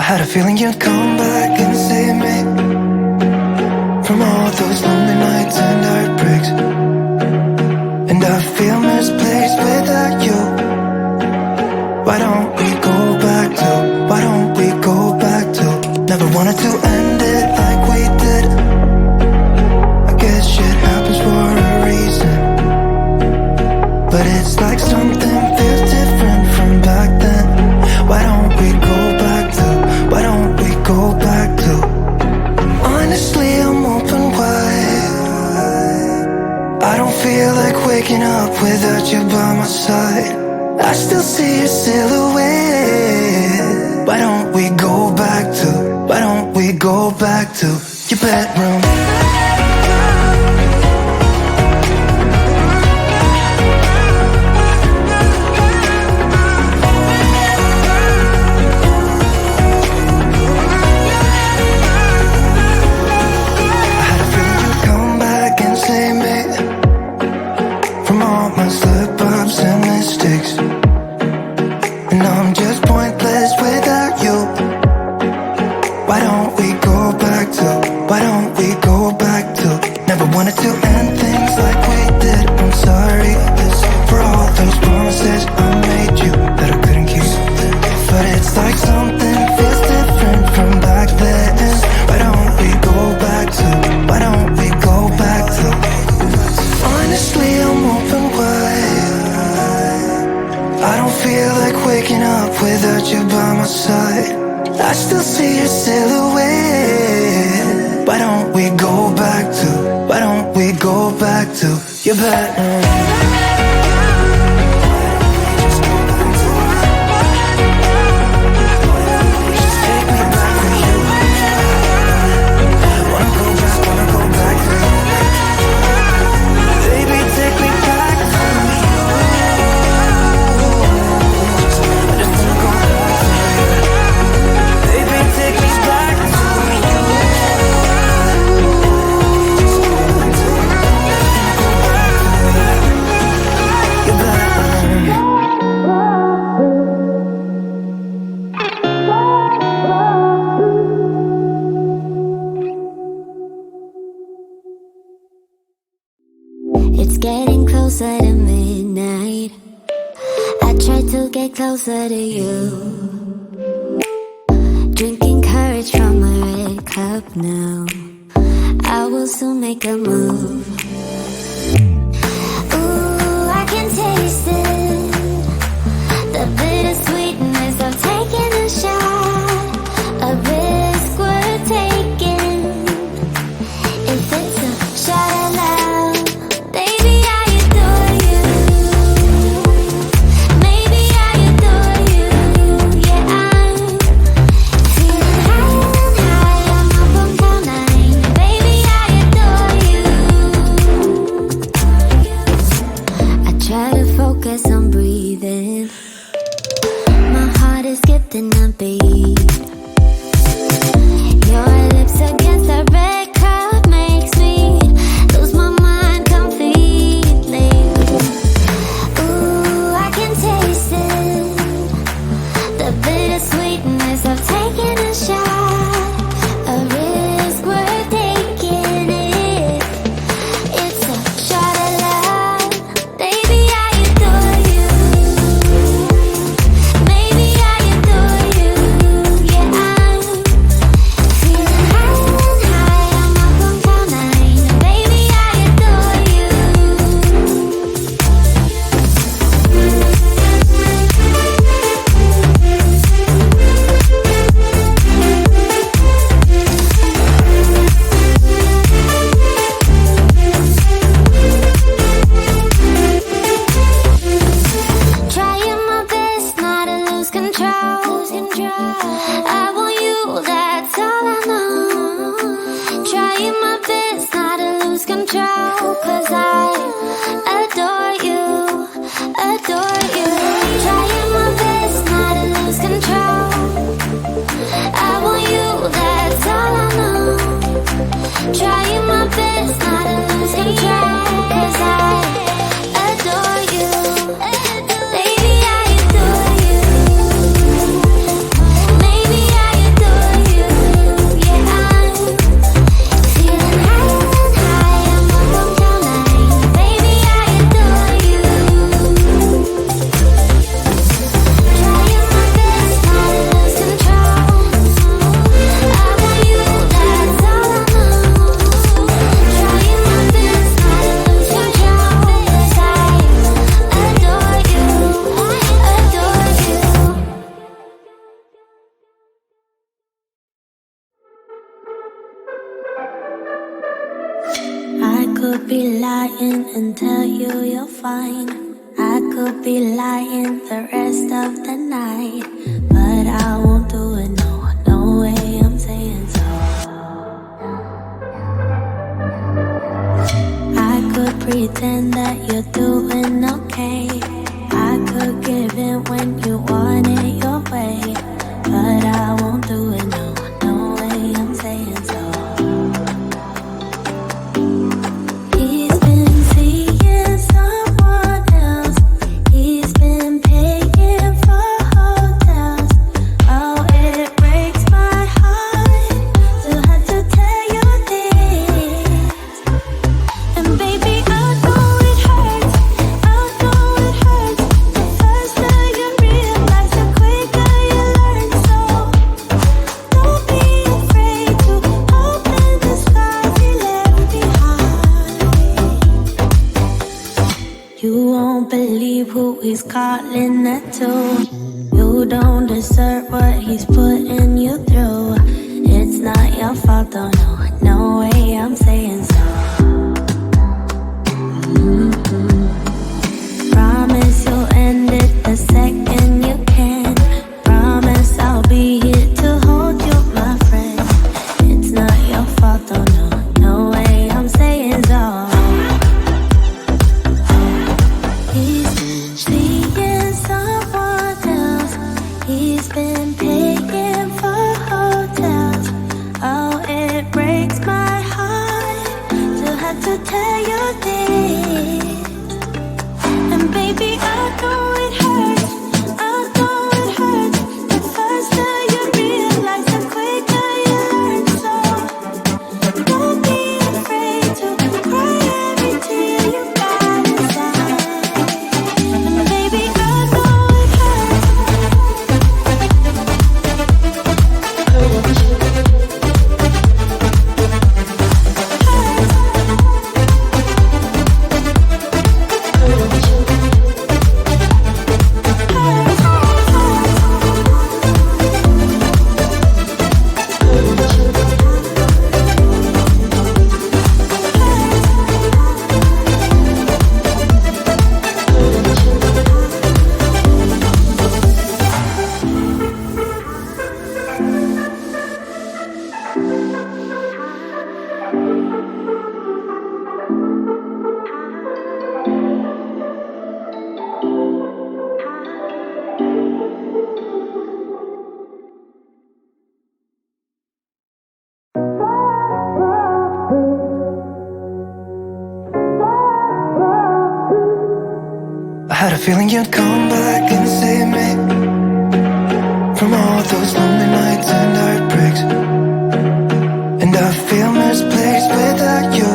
had a feeling you'd come back and save me from all those lonely nights and heartbreaks. And I feel misplaced without you. Why don't we go back to, why don't we go back to? Never wanted to end it like we did. I guess shit happens for a reason, but it's like something feels different from back then. Why don't we go back to, why don't we go back to? Honestly, I'm open wide. I don't feel like waking up without you by my side. I still see your silhouette. Why don't we go back to, why don't we go back to your bedroom? I still see your silhouette. Why don't we go back to, why don't we go back to your bedroom? It's getting closer to midnight. I try to get closer to you. Drinking courage from a red cup now. I will soon make a move. Ooh, I can taste it. The bittersweetness of taking a shot. A risk worth taking. If it's a shot at love. Skipping a beat. Your lips against the red cup makes me lose my mind completely. Ooh, I can taste it. The bittersweetness of taking a shot. A risk worth taking it. It's a shot at love. Baby, I adore you. Maybe I adore you. Yeah. and tell you you're fine. I could be lying the rest of the night, but I won't do it, no, no way I'm saying so. I could pretend that you're doing okay. I could give in when you want it your way, but I won't do it, no, no way I'm saying so. He's been seeing someone else. He's been paying for hotels. Oh, it breaks my heart to have to tell you this. And baby, I know it hurts. I know it hurts. The faster you realize, the quicker you learn. So don't be afraid to open the scars he left behind. You won't believe who he's calling that to. You don't deserve what he's putting you through. It's not your fault, though, no, no way I'm saying so. Promise you'll end it the second you can. Promise I'll be here to hold you, my friend. It's not your fault, though, no, no way I'm saying so. He's been seeing someone else. He's been paying for hotels. Oh, it breaks my heart to have to tell you this. And baby, I know it hurts. I know it hurts. The faster you realize, the quicker you learn. So don't be afraid to cry every tear you got inside. And baby, I know it hurts. I had a feeling you'd come back and save me from all those lonely nights and heartbreaks. And I feel misplaced without you.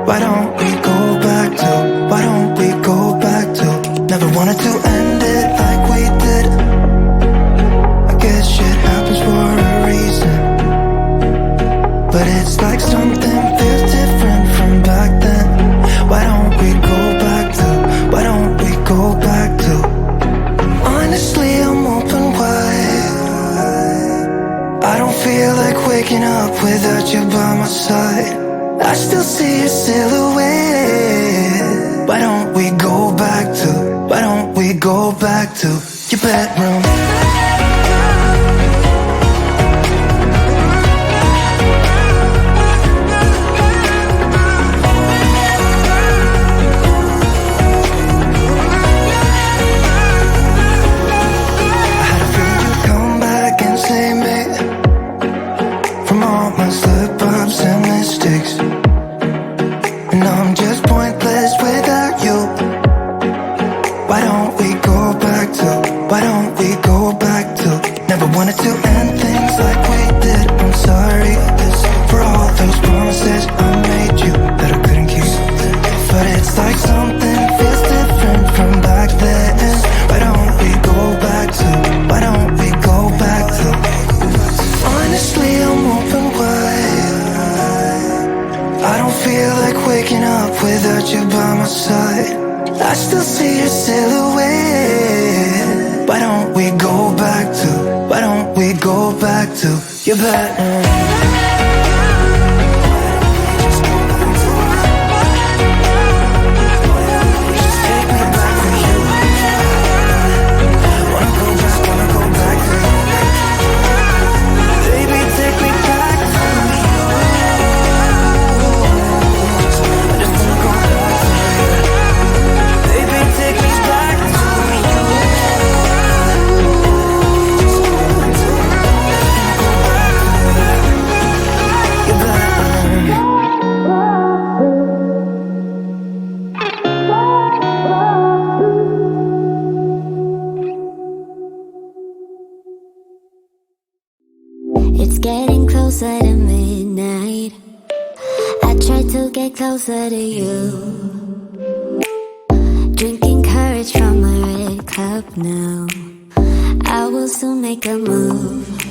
Why don't we go back to, why don't we go back to? Never wanted to end it like we did. I guess shit happens for a reason, but it's like something feels different from back then. Why don't we go back to, why don't we go back to? Honestly, I'm open wide. I don't feel like waking up without you by my side. I still see your silhouette. Why don't we go back to, why don't we go back to your bedroom? And I'm just pointless without you. Why don't we go back to, why don't we go back to? Never wanted to end things like we did. I'm sorry for all those promises I made you that I couldn't keep. But it's like something feels different from back then. Why don't we go back to, why don't we go back to? Honestly, I'm open wide. I don't feel like waking up without you by my side. I still see your silhouette. Why don't we go back to, why don't we go back to your bedroom? closer to midnight. I try to get closer to you. Drinking courage from a red cup now. I will soon make a move.